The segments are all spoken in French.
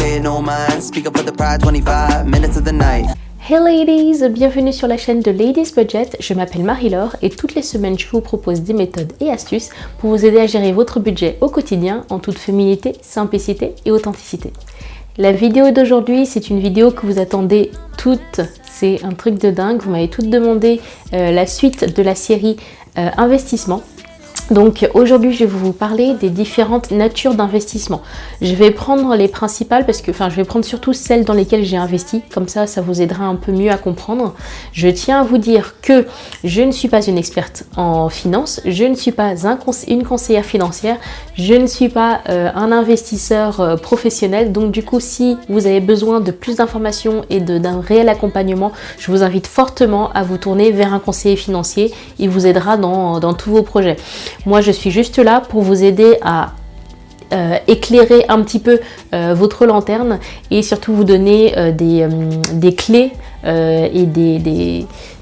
pay no mind. Speak up for the pride, 25 minutes of the night. Hey ladies, bienvenue sur la chaîne de Ladies Budget, je m'appelle Marie-Laure et toutes les semaines je vous propose des méthodes et astuces pour vous aider à gérer votre budget au quotidien en toute féminité, simplicité et authenticité. La vidéo d'aujourd'hui, c'est une vidéo que vous attendez toutes, c'est un truc de dingue, vous m'avez toutes demandé la suite de la série investissement. Donc aujourd'hui je vais vous parler des différentes natures d'investissement. Je vais prendre les principales parce que, je vais prendre surtout celles dans lesquelles j'ai investi, comme ça vous aidera un peu mieux à comprendre. Je tiens à vous dire que je ne suis pas une experte en finance, je ne suis pas une conseillère financière, je ne suis pas un investisseur professionnel. Donc du coup, si vous avez besoin de plus d'informations et d'un réel accompagnement, je vous invite fortement à vous tourner vers un conseiller financier. Il vous aidera dans tous vos projets. Moi, je suis juste là pour vous aider à éclairer un petit peu votre lanterne et surtout vous donner des clés et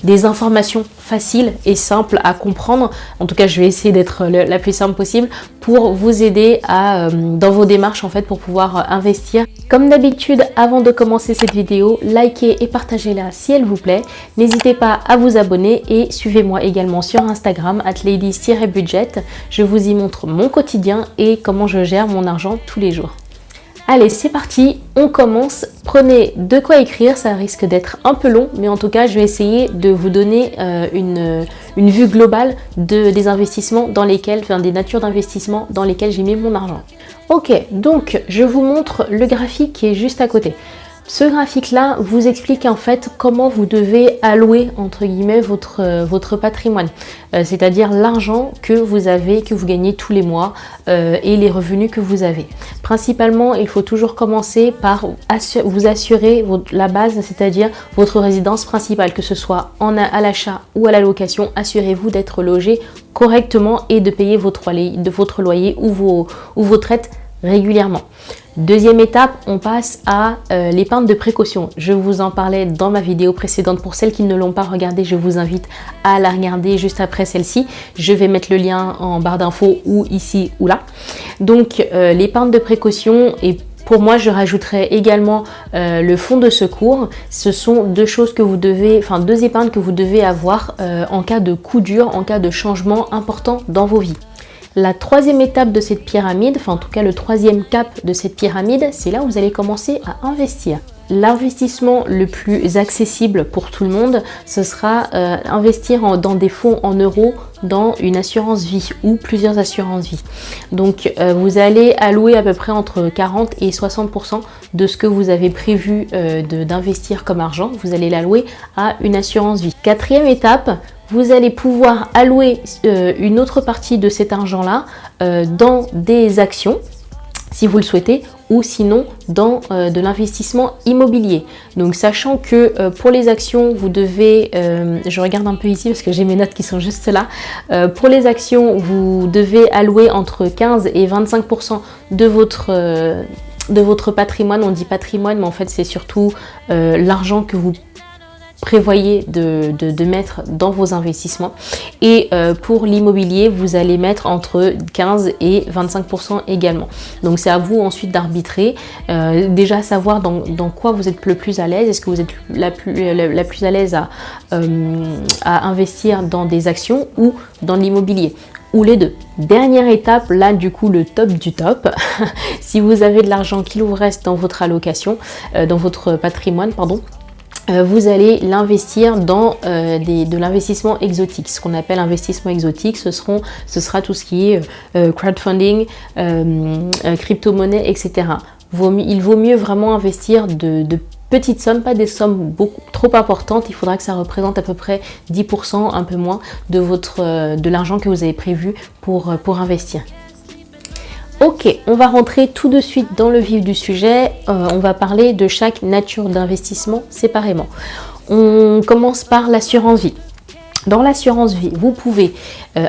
des informations faciles et simples à comprendre. En tout cas, je vais essayer d'être la plus simple possible pour vous aider dans vos démarches en fait pour pouvoir investir. Comme d'habitude, avant de commencer cette vidéo, likez et partagez-la si elle vous plaît. N'hésitez pas à vous abonner et suivez-moi également sur Instagram @ladies-budget. Je vous y montre mon quotidien et comment je gère mon argent tous les jours. Allez, c'est parti, on commence. Prenez de quoi écrire, ça risque d'être un peu long, mais en tout cas, je vais essayer de vous donner une vue globale des investissements dans lesquels, des natures d'investissement dans lesquelles j'ai mis mon argent. Ok, donc je vous montre le graphique qui est juste à côté. Ce graphique-là vous explique en fait comment vous devez allouer entre guillemets votre patrimoine, c'est-à-dire l'argent que vous gagnez tous les mois et les revenus que vous avez. Principalement, il faut toujours commencer par vous assurer la base, c'est-à-dire votre résidence principale, que ce soit à l'achat ou à la location. Assurez-vous d'être logé correctement et de payer votre loyer ou vos traites régulièrement. Deuxième étape, on passe à l'épargne de précaution. Je vous en parlais dans ma vidéo précédente. Pour celles qui ne l'ont pas regardée, je vous invite à la regarder juste après celle-ci. Je vais mettre le lien en barre d'infos ou ici ou là. Donc l'épargne de précaution, et pour moi, je rajouterai également le fonds de secours. Ce sont deux épargnes que vous devez avoir en cas de coup dur, en cas de changement important dans vos vies. La troisième étape de cette pyramide, en tout cas le troisième cap de cette pyramide, c'est là où vous allez commencer à investir. L'investissement le plus accessible pour tout le monde, ce sera investir dans des fonds en euros, dans une assurance vie ou plusieurs assurances vie. Donc vous allez allouer à peu près entre 40 et 60% de ce que vous avez prévu d'investir comme argent. Vous allez l'allouer à une assurance vie. Quatrième étape, vous allez pouvoir allouer une autre partie de cet argent-là dans des actions, si vous le souhaitez, ou sinon dans de l'investissement immobilier. Donc sachant que pour les actions, vous devez, je regarde un peu ici parce que j'ai mes notes qui sont juste là, pour les actions, vous devez allouer entre 15 et 25% de votre patrimoine. On dit patrimoine, mais en fait c'est surtout l'argent que vous prévoyez de mettre dans vos investissements. Et pour l'immobilier, vous allez mettre entre 15 et 25% également. Donc c'est à vous ensuite d'arbitrer, déjà savoir dans quoi vous êtes le plus à l'aise. Est-ce que vous êtes la plus à l'aise à investir dans des actions ou dans l'immobilier, ou les deux. Dernière étape, là du coup le top du top, si vous avez de l'argent qu'il vous reste dans votre allocation, dans votre patrimoine, pardon, vous allez l'investir dans de l'investissement exotique. Ce qu'on appelle investissement exotique, ce sera tout ce qui est crowdfunding, crypto-monnaie, etc. Il vaut mieux vraiment investir de petites sommes, pas des sommes trop importantes. Il faudra que ça représente à peu près 10%, un peu moins, de l'argent que vous avez prévu pour investir. Ok, on va rentrer tout de suite dans le vif du sujet. On va parler de chaque nature d'investissement séparément. On commence par l'assurance vie. Dans l'assurance vie, vous pouvez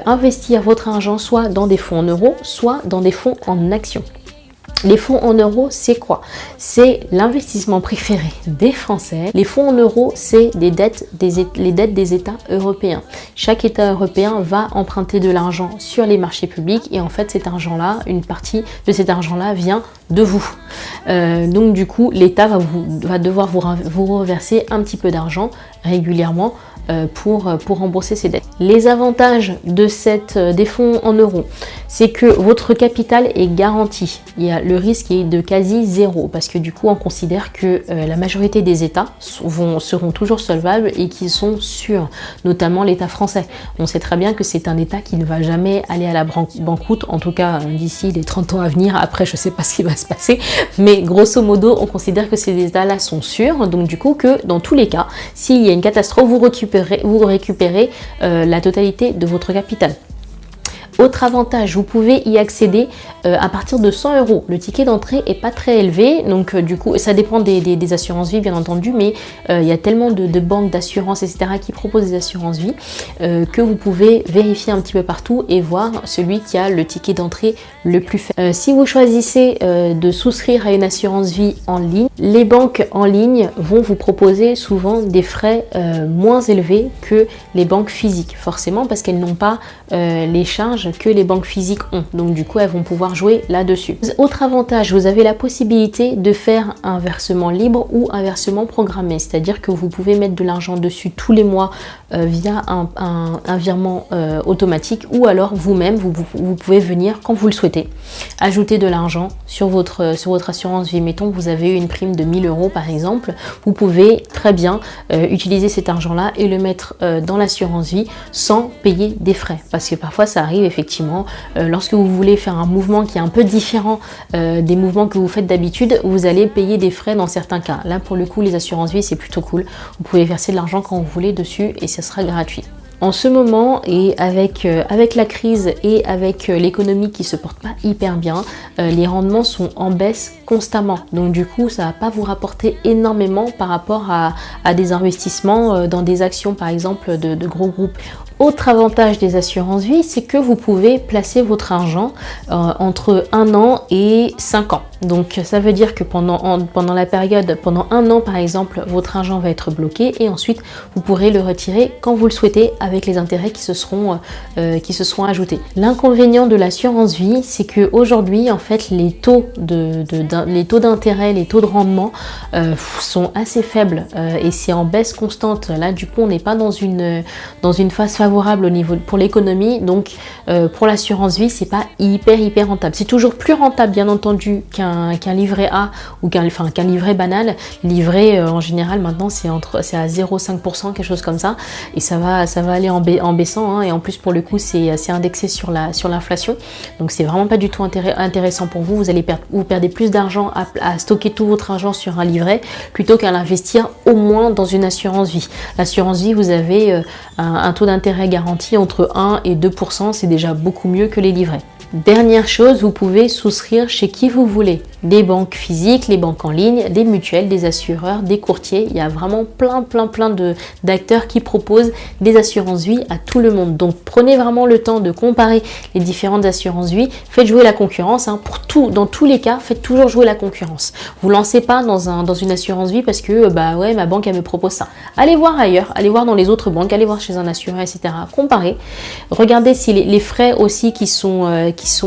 investir votre argent soit dans des fonds en euros, soit dans des fonds en actions. Les fonds en euros, c'est quoi? C'est l'investissement préféré des Français. Les fonds en euros, c'est les dettes des États européens. Chaque État européen va emprunter de l'argent sur les marchés publics et en fait, cet argent-là, une partie de cet argent-là vient de vous. Donc du coup, l'État va devoir vous reverser un petit peu d'argent régulièrement pour rembourser ses dettes. Les avantages de des fonds en euros, c'est que votre capital est garanti. Le risque est de quasi zéro parce que du coup on considère que la majorité des États seront toujours solvables et qu'ils sont sûrs, notamment l'État français. On sait très bien que c'est un État qui ne va jamais aller à la banqueroute, en tout cas d'ici les 30 ans à venir. Après, je sais pas ce qui va se passer, mais grosso modo, on considère que ces États-là sont sûrs. Donc du coup que dans tous les cas, s'il y a une catastrophe, vous récupérez la totalité de votre capital. Autre avantage, vous pouvez y accéder à partir de 100 euros. Le ticket d'entrée est pas très élevé, donc du coup, ça dépend des assurances vie bien entendu, mais il y a tellement de banques d'assurance, etc. qui proposent des assurances vie que vous pouvez vérifier un petit peu partout et voir celui qui a le ticket d'entrée le plus faible. Si vous choisissez de souscrire à une assurance vie en ligne, les banques en ligne vont vous proposer souvent des frais moins élevés que les banques physiques, forcément parce qu'elles n'ont pas les charges que les banques physiques ont. Donc du coup, elles vont pouvoir jouer là-dessus. Autre avantage, vous avez la possibilité de faire un versement libre ou un versement programmé. C'est-à-dire que vous pouvez mettre de l'argent dessus tous les mois via un virement automatique ou alors vous-même, vous pouvez venir quand vous le souhaitez, ajouter de l'argent sur votre assurance vie. Mettons que vous avez eu une prime de 1000 euros par exemple, vous pouvez très bien utiliser cet argent-là et le mettre dans l'assurance vie sans payer des frais. Parce que parfois ça arrive effectivement, lorsque vous voulez faire un mouvement qui est un peu différent des mouvements que vous faites d'habitude, vous allez payer des frais dans certains cas. Là pour le coup, les assurances vie c'est plutôt cool, vous pouvez verser de l'argent quand vous voulez dessus et ça sera gratuit. En ce moment et avec la crise et avec l'économie qui se porte pas hyper bien, les rendements sont en baisse constamment. Donc du coup, ça va pas vous rapporter énormément par rapport à des investissements dans des actions par exemple de gros groupes. Autre avantage des assurances vie, c'est que vous pouvez placer votre argent entre 1 an et 5 ans. Donc ça veut dire que pendant la période, pendant 1 an par exemple, votre argent va être bloqué et ensuite vous pourrez le retirer quand vous le souhaitez avec les intérêts qui se seront ajoutés. L'inconvénient de l'assurance vie, c'est que aujourd'hui en fait les taux d'intérêt, les taux de rendement sont assez faibles et c'est en baisse constante. Là du coup on n'est pas dans une phase favorable au niveau pour l'économie, donc pour l'assurance vie c'est pas hyper rentable. C'est toujours plus rentable bien entendu qu'un livret A ou qu'un livret banal. Livret en général maintenant c'est à 0,5%, quelque chose comme ça, et ça va aller en baissant, hein, et en plus pour le coup c'est indexé sur l'inflation, donc c'est vraiment pas du tout intéressant pour vous. Vous perdez plus d'argent à stocker tout votre argent sur un livret plutôt qu'à l'investir au moins dans une assurance vie. L'assurance vie, vous avez un taux d'intérêt garanti entre 1 et 2%, c'est déjà beaucoup mieux que les livrets. Dernière chose, vous pouvez souscrire chez qui vous voulez. Des banques physiques, les banques en ligne, des mutuelles, des assureurs, des courtiers. Il y a vraiment plein d'acteurs qui proposent des assurances vie à tout le monde. Donc prenez vraiment le temps de comparer les différentes assurances vie. Faites jouer la concurrence. Hein. Dans tous les cas, faites toujours jouer la concurrence. Vous lancez pas dans une assurance vie parce que ouais, ma banque elle me propose ça. Allez voir ailleurs, allez voir dans les autres banques, allez voir chez un assureur, etc. Comparez. Regardez si les frais aussi qui sont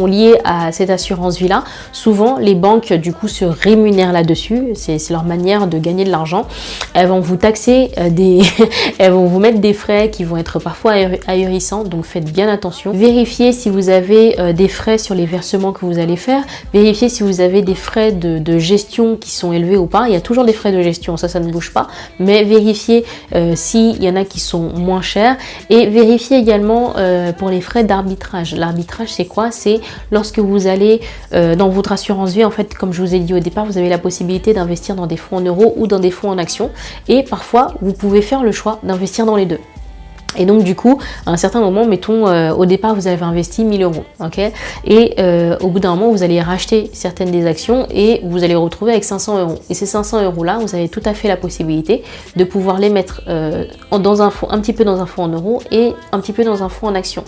liés à cette assurance vie là. Souvent les banques du coup se rémunèrent là-dessus, c'est leur manière de gagner de l'argent. Elles vont vous taxer elles vont vous mettre des frais qui vont être parfois ahurissants, donc faites bien attention. Vérifiez si vous avez des frais sur les versements que vous allez faire, vérifiez si vous avez des frais de gestion qui sont élevés ou pas. Il y a toujours des frais de gestion, ça ne bouge pas, mais vérifiez s'il y en a qui sont moins chers, et vérifiez également pour les frais d'arbitrage. L'arbitrage c'est quoi? C'est lorsque vous allez dans votre assurance vie, en fait, comme je vous ai dit au départ, vous avez la possibilité d'investir dans des fonds en euros ou dans des fonds en actions, et parfois vous pouvez faire le choix d'investir dans les deux. Et donc du coup, à un certain moment, mettons au départ vous avez investi 1000 euros, ok, et au bout d'un moment vous allez racheter certaines des actions et vous allez vous retrouver avec 500 euros. Et ces 500 euros là, vous avez tout à fait la possibilité de pouvoir les mettre dans un fonds, un petit peu dans un fonds en euros et un petit peu dans un fonds en actions.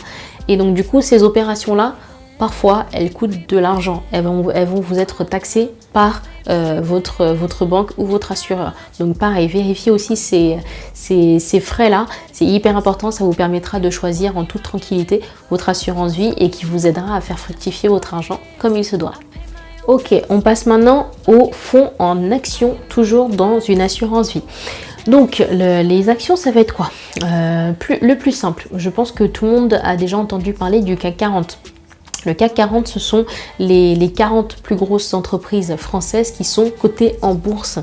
Et donc du coup, ces opérations là, parfois elles coûtent de l'argent. Elles vont vous être taxées par votre banque ou votre assureur. Donc pareil, vérifiez aussi ces frais-là. C'est hyper important, ça vous permettra de choisir en toute tranquillité votre assurance vie et qui vous aidera à faire fructifier votre argent comme il se doit. Ok, on passe maintenant au fonds en action, toujours dans une assurance vie. Donc les actions, ça va être quoi? Le plus simple, je pense que tout le monde a déjà entendu parler du CAC 40. Le CAC 40, ce sont les 40 plus grosses entreprises françaises qui sont cotées en bourse.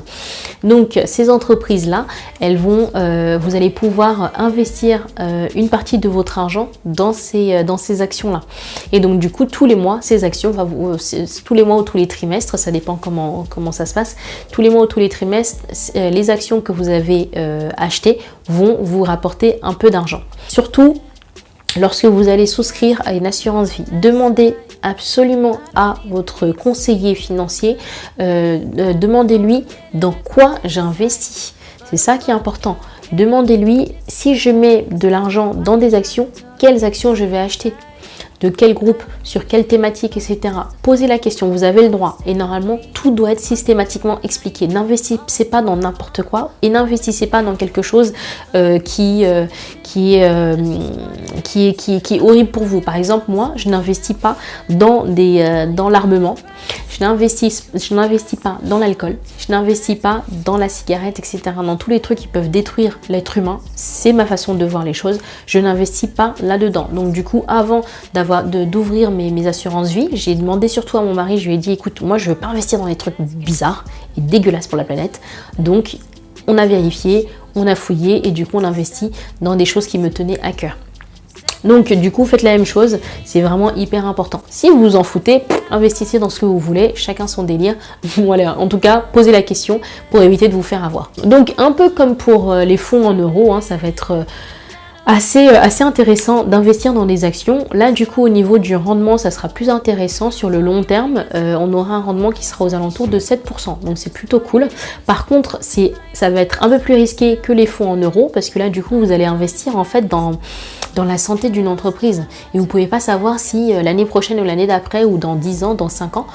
Donc ces entreprises-là, vous allez pouvoir investir une partie de votre argent dans ces actions-là. Et donc du coup, tous les mois, ces actions, tous les mois ou tous les trimestres, ça dépend comment ça se passe, tous les mois ou tous les trimestres, les actions que vous avez achetées vont vous rapporter un peu d'argent. Surtout, lorsque vous allez souscrire à une assurance vie, demandez absolument à votre conseiller financier, demandez-lui dans quoi j'investis. C'est ça qui est important. Demandez-lui si je mets de l'argent dans des actions, quelles actions je vais acheter, de quel groupe, sur quelle thématique, etc. Posez la question, vous avez le droit. Et normalement, tout doit être systématiquement expliqué. N'investissez pas dans n'importe quoi et n'investissez pas dans quelque chose qui est horrible pour vous. Par exemple, moi, je n'investis pas dans l'armement. Je n'investis pas dans l'alcool. Je n'investis pas dans la cigarette, etc. Dans tous les trucs qui peuvent détruire l'être humain. C'est ma façon de voir les choses. Je n'investis pas là-dedans. Donc du coup, avant d'ouvrir mes assurances vie, j'ai demandé surtout à mon mari, je lui ai dit, écoute, moi je veux pas investir dans des trucs bizarres et dégueulasses pour la planète. Donc on a vérifié, on a fouillé et du coup on investit dans des choses qui me tenaient à cœur. Donc du coup faites la même chose, c'est vraiment hyper important. Si vous vous en foutez, investissez dans ce que vous voulez, chacun son délire. Voilà, en tout cas posez la question pour éviter de vous faire avoir. Donc un peu comme pour les fonds en euros, hein, ça va être assez intéressant d'investir dans des actions. Là du coup au niveau du rendement, ça sera plus intéressant sur le long terme. On aura un rendement qui sera aux alentours de 7%, donc c'est plutôt cool. Par contre ça va être un peu plus risqué que les fonds en euros, parce que là du coup vous allez investir en fait dans la santé d'une entreprise et vous ne pouvez pas savoir si l'année prochaine ou l'année d'après ou dans 10 ans, dans 5 ans,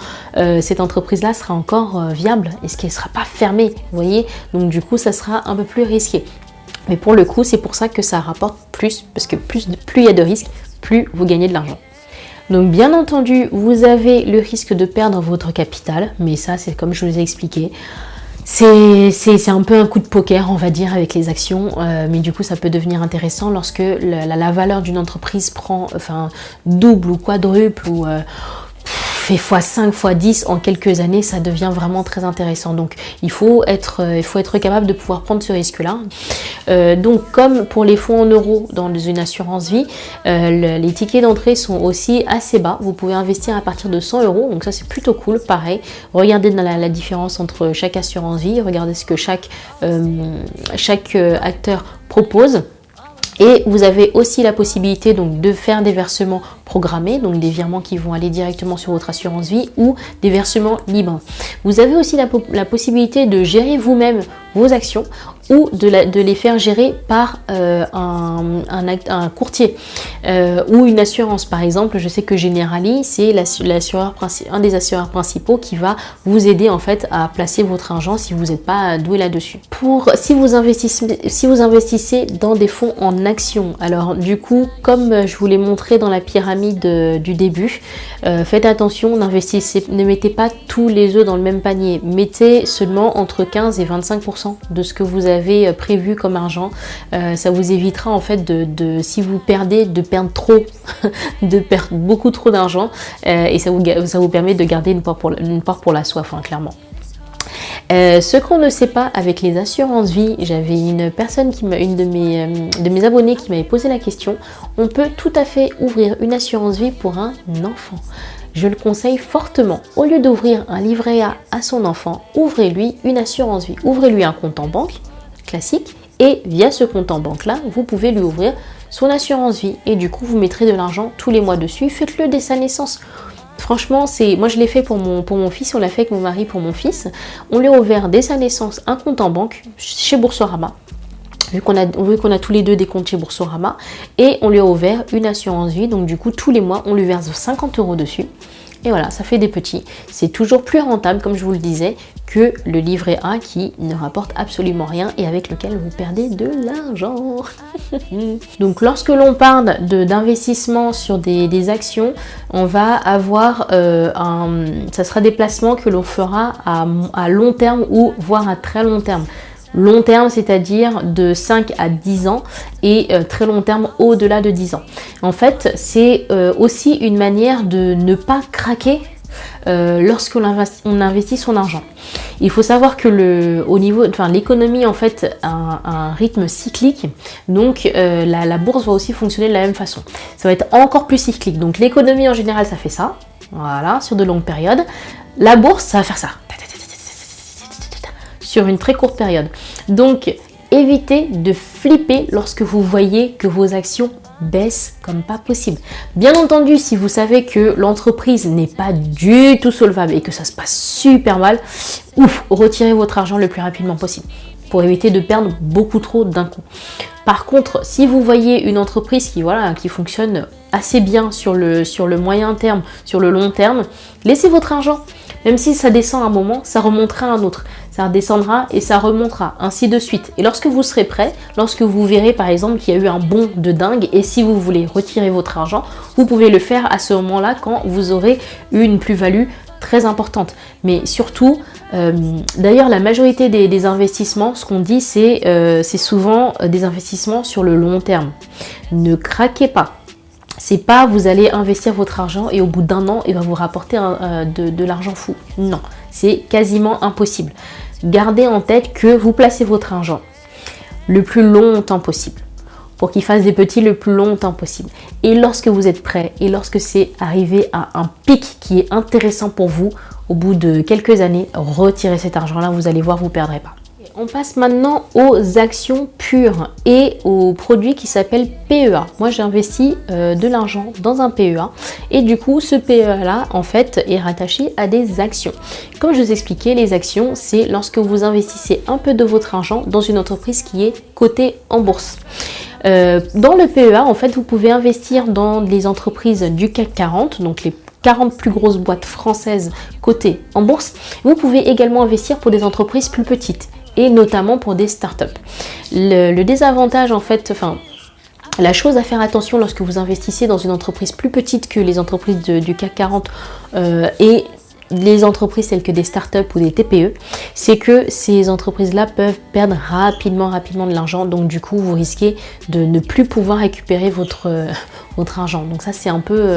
cette entreprise-là sera encore viable. Est-ce qu'elle ne sera pas fermée, vous voyez? Donc du coup, ça sera un peu plus risqué. Mais pour le coup, c'est pour ça que ça rapporte plus, parce que plus il y a de risques, plus vous gagnez de l'argent. Donc bien entendu, vous avez le risque de perdre votre capital, mais ça, c'est comme je vous ai expliqué. C'est un peu un coup de poker, on va dire, avec les actions, mais du coup ça peut devenir intéressant lorsque la valeur d'une entreprise double ou quadruple ou fait x5, x10 en quelques années, ça devient vraiment très intéressant. Donc il faut être capable de pouvoir prendre ce risque-là. Donc comme pour les fonds en euros dans une assurance vie, les tickets d'entrée sont aussi assez bas. Vous pouvez investir à partir de 100 €, donc ça c'est plutôt cool. Pareil, regardez la différence entre chaque assurance vie, regardez ce que chaque acteur propose. Et vous avez aussi la possibilité donc de faire des versements programmés, donc des virements qui vont aller directement sur votre assurance vie ou des versements libres. Vous avez aussi la possibilité de gérer vous-même vos actions ou de les faire gérer par un courtier ou une assurance. Par exemple, je sais que Generali, c'est un des assureurs principaux qui va vous aider en fait à placer votre argent si vous n'êtes pas doué là-dessus. Si vous investissez dans des fonds en actions, alors du coup, comme je vous l'ai montré dans la pyramide du début, faites attention, ne mettez pas tous les œufs dans le même panier. Mettez seulement entre 15 et 25% de ce que vous avez prévu comme argent. Ça vous évitera en fait si vous perdez, de perdre trop, de perdre beaucoup trop d'argent, et ça vous permet de garder une part pour la soif, hein, clairement. Ce qu'on ne sait pas avec les assurances vie, j'avais une de mes abonnés qui m'avait posé la question. On peut tout à fait ouvrir une assurance vie pour un enfant. Je le conseille fortement. Au lieu d'ouvrir un livret A à son enfant, ouvrez-lui une assurance vie. Ouvrez-lui un compte en banque classique et via ce compte en banque là, vous pouvez lui ouvrir son assurance vie et du coup vous mettrez de l'argent tous les mois dessus. Faites-le dès sa naissance. Franchement, moi je l'ai fait pour mon fils, on l'a fait avec mon mari pour mon fils. On lui a ouvert dès sa naissance un compte en banque chez Boursorama. vu qu'on a tous les deux des comptes chez Boursorama, et on lui a ouvert une assurance vie. Donc du coup, tous les mois, on lui verse 50 € dessus. Et voilà, ça fait des petits. C'est toujours plus rentable, comme je vous le disais, que le livret A qui ne rapporte absolument rien et avec lequel vous perdez de l'argent. Donc lorsque l'on parle d'investissement sur des actions, on va avoir ça sera des placements que l'on fera à long terme ou voire à très long terme. Long terme, c'est-à-dire de 5 à 10 ans et très long terme au-delà de 10 ans. En fait, c'est aussi une manière de ne pas craquer lorsqu'on investit son argent. Il faut savoir que l'économie en fait a un rythme cyclique, donc la bourse va aussi fonctionner de la même façon. Ça va être encore plus cyclique. Donc l'économie en général, ça fait ça, voilà, sur de longues périodes. La bourse, ça va faire ça. Sur une très courte période. Donc, évitez de flipper lorsque vous voyez que vos actions baissent comme pas possible. Bien entendu, si vous savez que l'entreprise n'est pas du tout solvable et que ça se passe super mal, retirez votre argent le plus rapidement possible pour éviter de perdre beaucoup trop d'un coup. Par contre, si vous voyez une entreprise qui fonctionne assez bien sur le moyen terme, sur le long terme, laissez votre argent. Même si ça descend à un moment, ça remontera à un autre. Ça redescendra et ça remontera, ainsi de suite. Et lorsque vous serez prêt, lorsque vous verrez par exemple qu'il y a eu un bond de dingue, et si vous voulez retirer votre argent, vous pouvez le faire à ce moment-là quand vous aurez une plus-value très importante. Mais surtout, d'ailleurs la majorité des investissements, ce qu'on dit, c'est souvent des investissements sur le long terme. Ne craquez pas. C'est pas vous allez investir votre argent et au bout d'un an, il va vous rapporter de l'argent fou. Non, c'est quasiment impossible. Gardez en tête que vous placez votre argent le plus longtemps possible pour qu'il fasse des petits le plus longtemps possible. Et lorsque vous êtes prêt et lorsque c'est arrivé à un pic qui est intéressant pour vous, au bout de quelques années, retirez cet argent-là, vous allez voir, vous ne perdrez pas. On passe maintenant aux actions pures et aux produits qui s'appellent PEA. Moi, j'ai investi de l'argent dans un PEA et du coup, ce PEA-là, en fait, est rattaché à des actions. Comme je vous expliquais, les actions, c'est lorsque vous investissez un peu de votre argent dans une entreprise qui est cotée en bourse. Dans le PEA, en fait, vous pouvez investir dans les entreprises du CAC 40, donc les 40 plus grosses boîtes françaises cotées en bourse. Vous pouvez également investir pour des entreprises plus petites et notamment pour des startups. Le désavantage en fait, la chose à faire attention lorsque vous investissez dans une entreprise plus petite que les entreprises du CAC 40 et les entreprises telles que des startups ou des TPE, c'est que ces entreprises-là peuvent perdre rapidement de l'argent. Donc du coup, vous risquez de ne plus pouvoir récupérer votre argent. Donc ça, c'est un peu,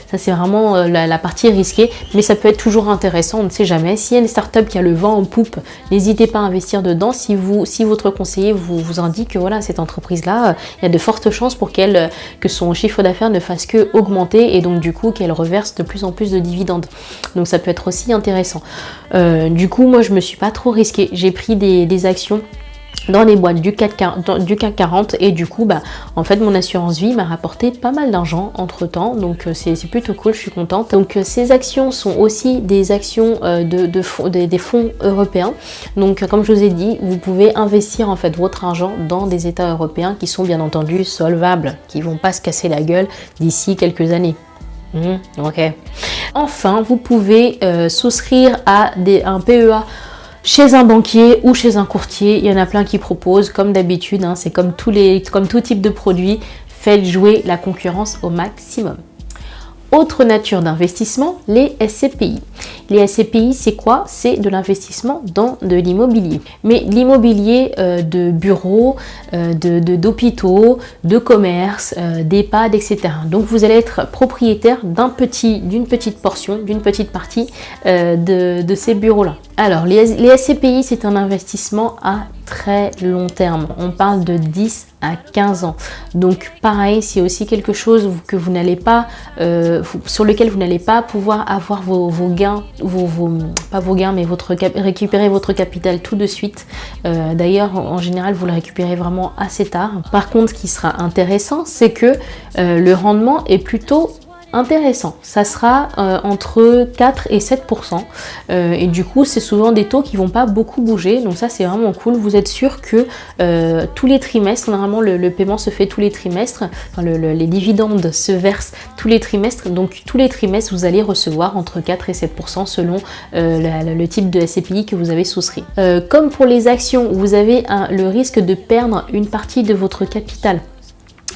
ça c'est vraiment la partie risquée, mais ça peut être toujours intéressant, on ne sait jamais. S'il y a une startup qui a le vent en poupe, n'hésitez pas à investir dedans. Si votre conseiller vous indique que voilà, cette entreprise-là, il y a de fortes chances pour que son chiffre d'affaires ne fasse que augmenter et donc du coup qu'elle reverse de plus en plus de dividendes. Donc ça peut être aussi intéressant. Du coup, moi je me suis pas trop risquée. J'ai pris des actions dans les boîtes du CAC 40 et du coup en fait mon assurance vie m'a rapporté pas mal d'argent entre temps, donc c'est plutôt cool, je suis contente. Donc ces actions sont aussi des actions des fonds européens, donc comme je vous ai dit, vous pouvez investir en fait votre argent dans des états européens qui sont bien entendu solvables, qui vont pas se casser la gueule d'ici quelques années. Ok. Enfin, vous pouvez souscrire à un PEA chez un banquier ou chez un courtier. Il y en a plein qui proposent, comme d'habitude, c'est comme tout type de produit, faites jouer la concurrence au maximum. Autre nature d'investissement, les SCPI. Les SCPI, c'est quoi? C'est de l'investissement dans de l'immobilier. Mais l'immobilier de bureaux, d'hôpitaux, de commerces, d'EHPAD, etc. Donc vous allez être propriétaire d'une petite portion, d'une petite partie de ces bureaux-là. Alors les SCPI, c'est un investissement à très long terme. On parle de 10 à 15 ans. Donc pareil, c'est aussi quelque chose que vous n'allez pas, sur lequel vous n'allez pas pouvoir avoir vos gains, pas vos gains, mais récupérer votre capital tout de suite. D'ailleurs, en général, vous le récupérez vraiment assez tard. Par contre, ce qui sera intéressant, c'est que le rendement est plutôt intéressant. Ça sera entre 4 et 7%. Et du coup, c'est souvent des taux qui vont pas beaucoup bouger. Donc ça, c'est vraiment cool. Vous êtes sûr que tous les trimestres, normalement le paiement se fait tous les trimestres. Enfin, les dividendes se versent tous les trimestres. Donc tous les trimestres, vous allez recevoir entre 4 et 7% selon le type de SCPI que vous avez souscrit. Comme pour les actions, vous avez le risque de perdre une partie de votre capital.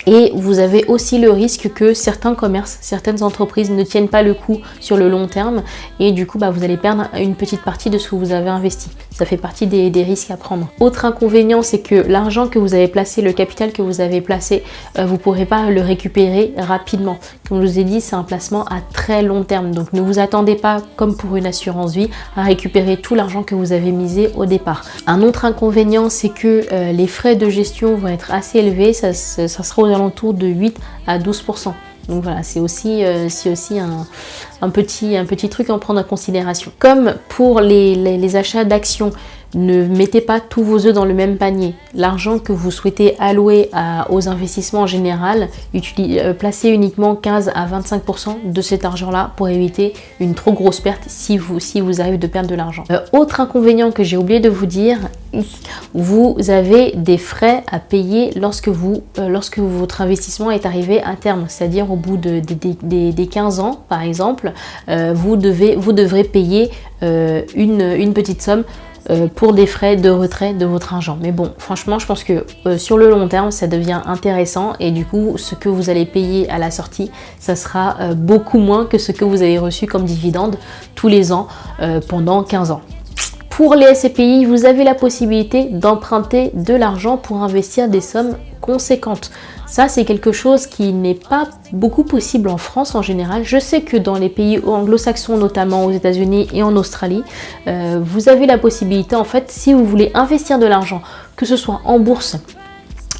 Et vous avez aussi le risque que certains commerces, certaines entreprises ne tiennent pas le coup sur le long terme et du coup vous allez perdre une petite partie de ce que vous avez investi. Ça fait partie des risques à prendre. Autre inconvénient, c'est que l'argent que vous avez placé, le capital que vous avez placé, vous ne pourrez pas le récupérer rapidement. Comme je vous ai dit, c'est un placement à très long terme. Donc ne vous attendez pas, comme pour une assurance vie, à récupérer tout l'argent que vous avez misé au départ. Un autre inconvénient, c'est que les frais de gestion vont être assez élevés. Ça sera aux alentours de 8 à 12%. Donc voilà, c'est aussi un petit truc à prendre en considération. Comme pour les achats d'actions, ne mettez pas tous vos œufs dans le même panier. L'argent que vous souhaitez allouer aux investissements en général, placez uniquement 15 à 25% de cet argent-là pour éviter une trop grosse perte si vous arrivez de perdre de l'argent. Autre inconvénient que j'ai oublié de vous dire, vous avez des frais à payer lorsque votre investissement est arrivé à terme, c'est-à-dire au bout des 15 ans par exemple, vous devrez payer une petite somme pour des frais de retrait de votre argent. Mais bon, franchement, je pense que sur le long terme, ça devient intéressant et du coup, ce que vous allez payer à la sortie, ça sera beaucoup moins que ce que vous avez reçu comme dividende tous les ans pendant 15 ans. Pour les SCPI, vous avez la possibilité d'emprunter de l'argent pour investir des sommes conséquentes. Ça, c'est quelque chose qui n'est pas beaucoup possible en France en général. Je sais que dans les pays anglo-saxons, notamment aux États-Unis et en Australie, vous avez la possibilité, en fait, si vous voulez investir de l'argent, que ce soit en bourse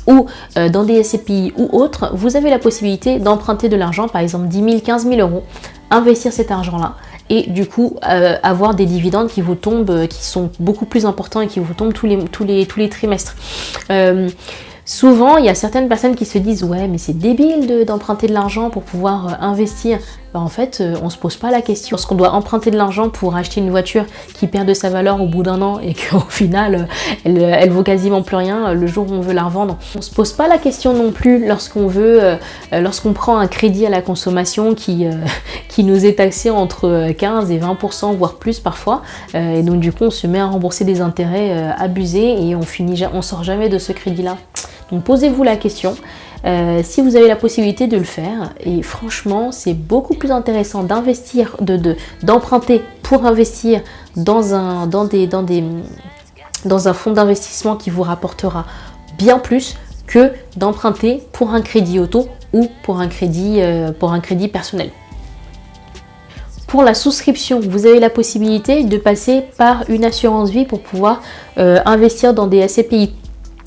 ou dans des SCPI ou autres, vous avez la possibilité d'emprunter de l'argent, par exemple 10 000, 15 000 euros, investir cet argent-là et du coup avoir des dividendes qui vous tombent, qui sont beaucoup plus importants et qui vous tombent tous les trimestres. Souvent, il y a certaines personnes qui se disent « Ouais, mais c'est débile d'emprunter de l'argent pour pouvoir investir. » En fait, on ne se pose pas la question. Lorsqu'on doit emprunter de l'argent pour acheter une voiture qui perd de sa valeur au bout d'un an et qu'au final, elle vaut quasiment plus rien le jour où on veut la revendre. On ne se pose pas la question non plus lorsqu'on prend un crédit à la consommation qui nous est taxé entre 15 et 20%, voire plus parfois. Et donc du coup, on se met à rembourser des intérêts abusés et on sort jamais de ce crédit-là. Donc posez-vous la question. Si vous avez la possibilité de le faire, et franchement c'est beaucoup plus intéressant d'investir, d'emprunter pour investir dans un fonds d'investissement qui vous rapportera bien plus que d'emprunter pour un crédit auto ou pour un crédit personnel. Pour la souscription, vous avez la possibilité de passer par une assurance vie pour pouvoir investir dans des SCPI.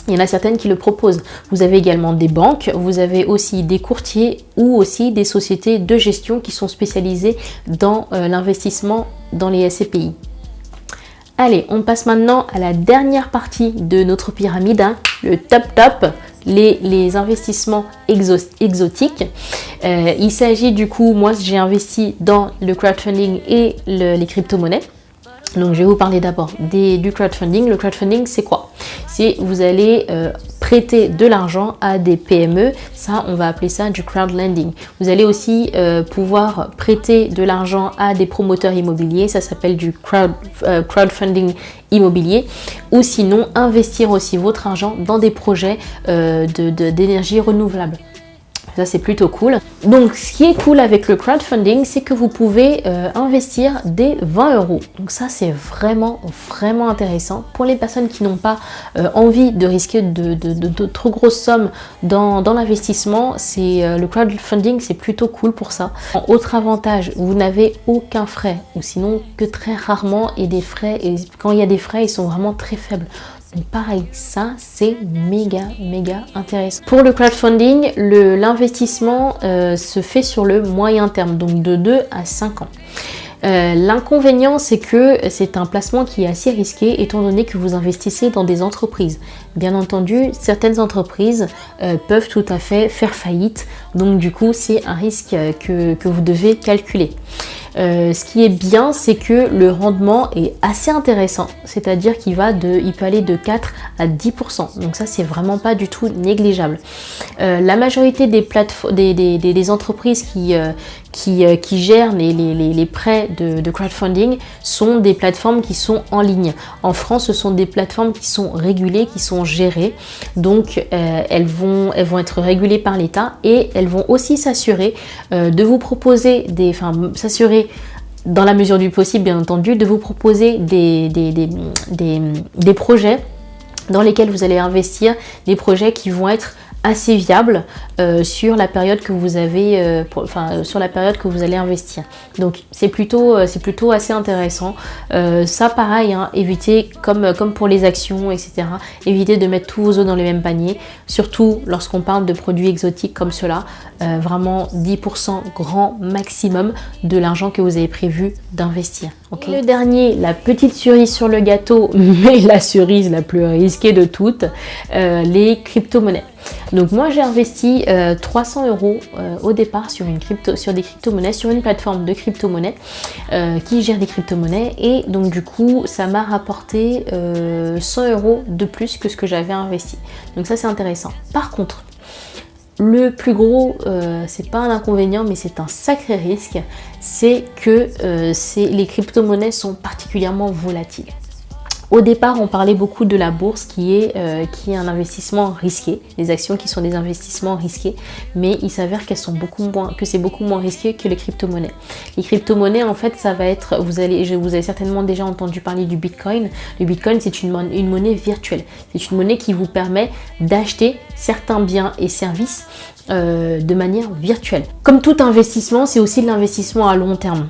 Il y en a certaines qui le proposent. Vous avez également des banques, vous avez aussi des courtiers ou aussi des sociétés de gestion qui sont spécialisées dans l'investissement dans les SCPI. Allez, on passe maintenant à la dernière partie de notre pyramide, hein, le top, les investissements exotiques. Il s'agit du coup, moi j'ai investi dans le crowdfunding et les crypto-monnaies. Donc je vais vous parler d'abord du crowdfunding. Le crowdfunding, c'est quoi? C'est vous allez prêter de l'argent à des PME. Ça, on va appeler ça du crowdlending. Vous allez aussi pouvoir prêter de l'argent à des promoteurs immobiliers. Ça s'appelle du crowdfunding immobilier. Ou sinon, investir aussi votre argent dans des projets d'énergie renouvelable. Ça, c'est plutôt cool. Donc, ce qui est cool avec le crowdfunding, c'est que vous pouvez investir dès 20 euros. Donc ça, c'est vraiment, vraiment intéressant. Pour les personnes qui n'ont pas envie de risquer de trop grosses sommes dans l'investissement, le crowdfunding, c'est plutôt cool pour ça. Autre avantage, vous n'avez aucun frais, ou sinon que très rarement, et des frais, et quand il y a des frais, ils sont vraiment très faibles. Donc pareil, ça c'est méga intéressant. Pour le crowdfunding, l'investissement se fait sur le moyen terme, donc de 2 à 5 ans. L'inconvénient, c'est que c'est un placement qui est assez risqué étant donné que vous investissez dans des entreprises. Bien entendu, certaines entreprises peuvent tout à fait faire faillite, donc du coup, c'est un risque que vous devez calculer. Ce qui est bien, c'est que le rendement est assez intéressant, c'est-à-dire qu'il peut aller de 4 à 10%. Donc ça, c'est vraiment pas du tout négligeable. La majorité des entreprises qui gèrent les prêts de crowdfunding sont des plateformes qui sont en ligne. En France, ce sont des plateformes qui sont régulées, qui sont gérées. Donc, elles vont être régulées par l'État et elles vont aussi s'assurer de vous proposer s'assurer dans la mesure du possible, bien entendu, de vous proposer des projets dans lesquels vous allez investir, des projets qui vont être assez viable sur la période que vous avez, sur la période que vous allez investir. Donc c'est plutôt assez intéressant. Ça pareil, hein, évitez comme pour les actions, etc. Évitez de mettre tous vos œufs dans le même panier, surtout lorsqu'on parle de produits exotiques comme cela. Vraiment 10% grand maximum de l'argent que vous avez prévu d'investir. Okay. Le dernier, la petite cerise sur le gâteau, mais la cerise la plus risquée de toutes, les crypto-monnaies. Donc moi j'ai investi 300 € au départ sur des crypto-monnaies, sur une plateforme de crypto-monnaies qui gère des crypto-monnaies, et donc du coup ça m'a rapporté 100 € de plus que ce que j'avais investi. Donc ça c'est intéressant. Par contre, le plus gros, c'est pas un inconvénient, mais c'est un sacré risque, c'est que les crypto-monnaies sont particulièrement volatiles. Au départ, on parlait beaucoup de la bourse qui est un investissement risqué, les actions qui sont des investissements risqués, mais il s'avère que c'est beaucoup moins risqué que les crypto-monnaies. Les crypto-monnaies, en fait, ça va être, vous avez certainement déjà entendu parler du Bitcoin. Le Bitcoin, c'est une monnaie virtuelle. C'est une monnaie qui vous permet d'acheter certains biens et services de manière virtuelle. Comme tout investissement, c'est aussi de l'investissement à long terme.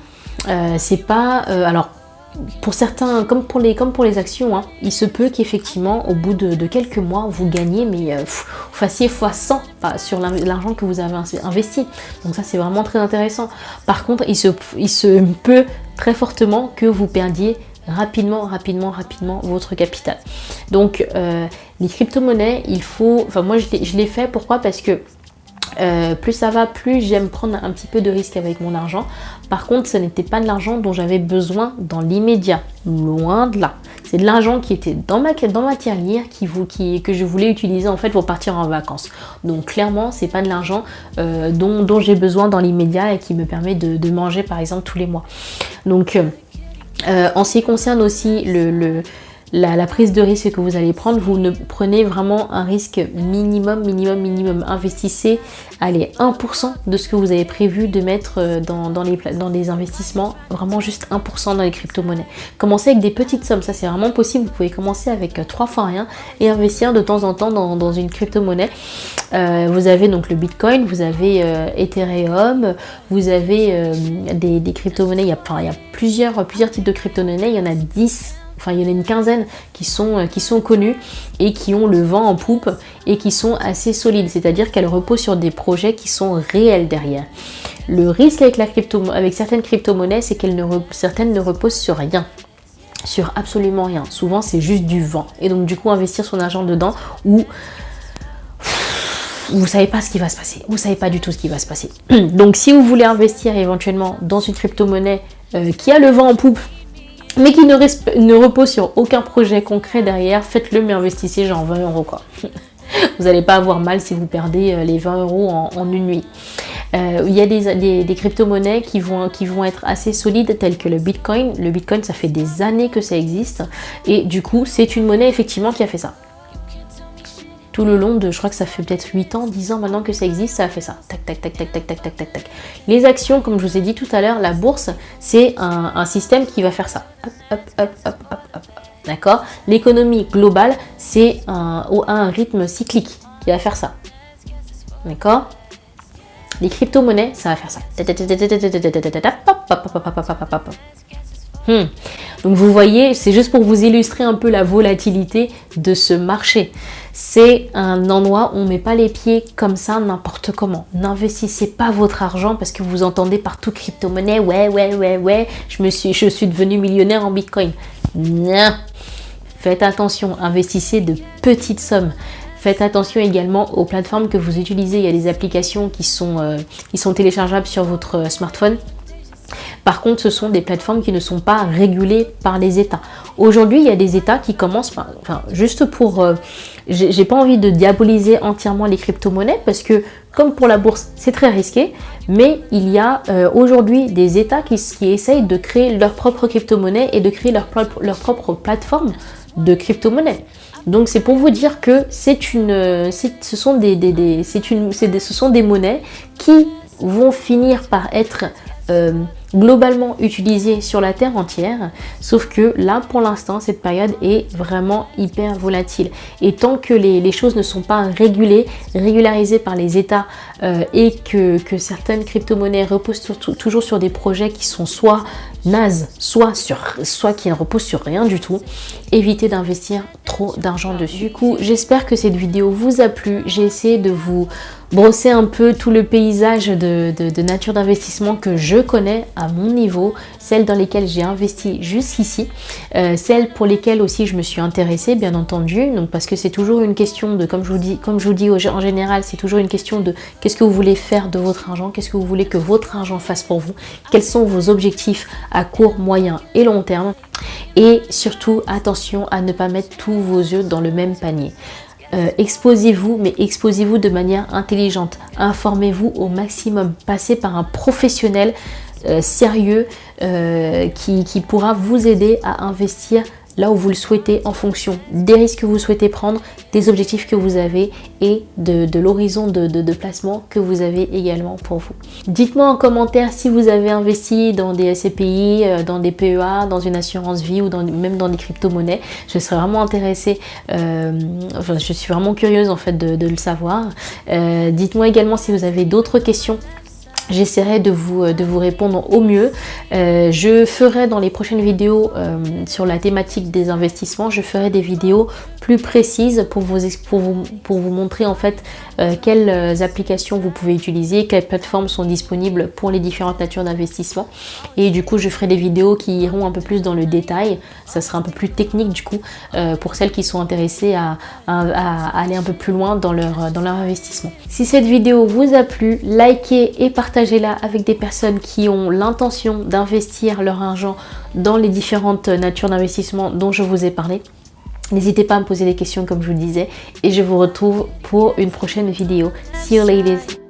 C'est pas, alors, pour certains, comme pour les actions, hein, il se peut qu'effectivement, au bout de quelques mois, vous gagnez, mais vous fassiez x100 sur l'argent que vous avez investi. Donc ça, c'est vraiment très intéressant. Par contre, il se peut très fortement que vous perdiez rapidement votre capital. Donc, les crypto-monnaies, moi, je l'ai fait. Pourquoi ? Parce que plus ça va, plus j'aime prendre un petit peu de risque avec mon argent. Par contre, ce n'était pas de l'argent dont j'avais besoin dans l'immédiat, loin de là. C'est de l'argent qui était dans ma tirelire que je voulais utiliser en fait pour partir en vacances. Donc clairement, c'est pas de l'argent dont j'ai besoin dans l'immédiat et qui me permet de manger par exemple tous les mois. Donc en ce qui concerne aussi la prise de risque que vous allez prendre, vous ne prenez vraiment un risque minimum. Investissez, allez, 1% de ce que vous avez prévu de mettre dans des investissements, vraiment juste 1% dans les crypto-monnaies. Commencez avec des petites sommes, ça c'est vraiment possible. Vous pouvez commencer avec 3 fois rien et investir de temps en temps dans une crypto-monnaie. Vous avez donc le Bitcoin, vous avez Ethereum, vous avez des crypto-monnaies, il y a plusieurs types de crypto-monnaies, il y en a 10. Enfin, il y en a une quinzaine qui sont connues et qui ont le vent en poupe et qui sont assez solides. C'est-à-dire qu'elles reposent sur des projets qui sont réels derrière. Le risque avec certaines crypto-monnaies, c'est certaines ne reposent sur rien. Sur absolument rien. Souvent, c'est juste du vent. Et donc, du coup, investir son argent dedans où vous savez pas ce qui va se passer. Vous savez pas du tout ce qui va se passer. Donc, si vous voulez investir éventuellement dans une crypto-monnaie qui a le vent en poupe, mais qui ne repose sur aucun projet concret derrière, faites-le, mais investissez genre 20 € quoi. Vous n'allez pas avoir mal si vous perdez les 20 € en une nuit. Il y a des crypto-monnaies qui vont être assez solides, telles que le Bitcoin. Le Bitcoin, ça fait des années que ça existe, et du coup, c'est une monnaie effectivement qui a fait ça. Tout le long je crois que ça fait peut-être 8 ans, 10 ans maintenant que ça existe, ça a fait ça. Tac, tac, tac, tac, tac, tac, tac, tac, tac. Les actions, comme je vous ai dit tout à l'heure, la bourse, c'est un système qui va faire ça. Hop, hop, hop, hop, hop. D'accord ? L'économie globale, c'est un rythme cyclique qui va faire ça. D'accord ? Les crypto-monnaies, ça va faire ça. Donc vous voyez, c'est juste pour vous illustrer un peu la volatilité de ce marché. c'est un endroit où on ne met pas les pieds comme ça n'importe comment. N'investissez pas votre argent parce que vous entendez partout crypto-monnaie, ouais, je suis devenu millionnaire en Bitcoin. Non. Faites attention, investissez de petites sommes. Faites attention également aux plateformes que vous utilisez. Il y a des applications qui sont téléchargeables sur votre smartphone. Par contre, ce sont des plateformes qui ne sont pas régulées par les États. Aujourd'hui, il y a des États qui commencent par... Enfin, juste pour... j'ai pas envie de diaboliser entièrement les crypto-monnaies parce que, comme pour la bourse, c'est très risqué. Mais il y a aujourd'hui des États qui essayent de créer leur propre crypto-monnaie et de créer leur propre plateforme de crypto-monnaie. Donc c'est pour vous dire que ce sont des monnaies qui vont finir par être globalement utilisées sur la terre entière, sauf que là pour l'instant cette période est vraiment hyper volatile et tant que les choses ne sont pas régularisées par les États et que certaines crypto-monnaies reposent toujours sur des projets qui sont soit nazes, soit qui ne reposent sur rien du tout, évitez d'investir trop d'argent dessus. Du coup, j'espère que cette vidéo vous a plu. J'ai essayé de vous brosser un peu tout le paysage de nature d'investissement que je connais à mon niveau, celles dans lesquelles j'ai investi jusqu'ici, celles pour lesquelles aussi je me suis intéressée bien entendu, donc parce que c'est toujours une question de, comme je vous dis en général, c'est toujours une question de qu'est-ce que vous voulez faire de votre argent, qu'est-ce que vous voulez que votre argent fasse pour vous, quels sont vos objectifs à court, moyen et long terme, et surtout attention à ne pas mettre tous vos œufs dans le même panier. Exposez-vous, mais exposez-vous de manière intelligente. Informez-vous au maximum. Passez par un professionnel sérieux qui pourra vous aider à investir là où vous le souhaitez en fonction des risques que vous souhaitez prendre, des objectifs que vous avez et de l'horizon de placement que vous avez également pour vous. Dites-moi en commentaire si vous avez investi dans des SCPI, dans des PEA, dans une assurance vie ou même dans des crypto-monnaies. Je serais vraiment intéressée, je suis vraiment curieuse en fait de le savoir. Dites-moi également si vous avez d'autres questions. J'essaierai de vous répondre au mieux. Je ferai dans les prochaines vidéos sur la thématique des investissements, je ferai des vidéos plus précises pour vous montrer en fait quelles applications vous pouvez utiliser, quelles plateformes sont disponibles pour les différentes natures d'investissement. Et du coup, je ferai des vidéos qui iront un peu plus dans le détail. Ça sera un peu plus technique du coup pour celles qui sont intéressées à aller un peu plus loin dans leur investissement. Si cette vidéo vous a plu, likez et partagez-la avec des personnes qui ont l'intention d'investir leur argent dans les différentes natures d'investissement dont je vous ai parlé. N'hésitez pas à me poser des questions comme je vous le disais et je vous retrouve pour une prochaine vidéo. See you ladies!